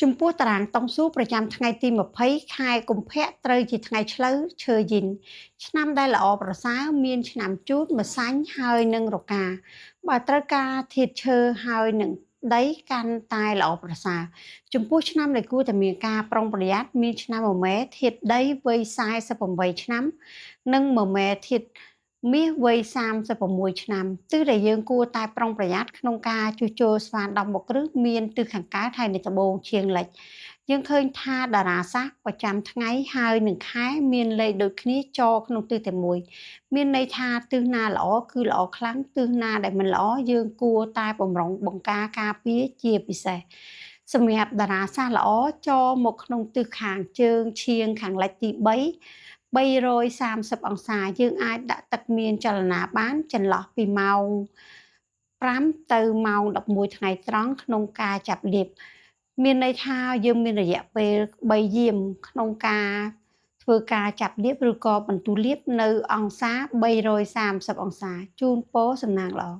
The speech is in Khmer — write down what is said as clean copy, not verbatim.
ចំពោះតារាងតុងស៊ូប្រចាំថ្ងៃទី20ខែកុម្ភៈត្រូវជាថ្ងៃឆ្លូវឈើយីនឆ្នាំដែលល្អប្រសើរមានឆ្នាំជូតម្សាញ់ហើយនឹងរកាបើត្រូវការធាតុឈើហើយនឹងដីកាន់តែល្អប្រសើរចំពោះឆ្នាំដែលគួរតែមានការប្រុងប្រយ័ត្នមានឆ្នាំមមែធាតុដីវ័យ48ឆ្នាំនិងមមែធាតុមាសវ័យ36ឆ្នាំទិសដែលយើងគួរតែប្រុងប្រយ័ត្នក្នុងការជួសជុលស្វាដំបុកគ្រឹះមានទិសខាងកើតហើយនៅត្បូងឈៀងលិចយើងឃើញថាតារាសាស្ត្រប្រចាំថ្ងៃហើយនឹងខែមានលេខដូចគ្នាចក្នុងទិសតែមួយមានន័យថាទិសណាល្អគឺល្អខ្លាំងទិសណាដែលមិនល្អយើងគួរតែបំរុងបង្ការការពារជាពិសេសសម្រាប់តារាសាស្ត្រល្អចមកក្នុងទិសខាងជើងឈៀងខាងលិចទី330អង្សាយើងអាចដាក់ទឹកមានចលនាបានចន្លោះពីម៉ោង5ទៅម៉ោង11ថ្ងៃត្រង់ក្នុងការចាប់លាភមានន័យថាយើងមានរយៈពេល3យាមក្នុងការធ្វើការចាប់លាភឬក៏បន្ទូលាភនៅអង្សា330អង្សាជូនពរសំណាងល្អ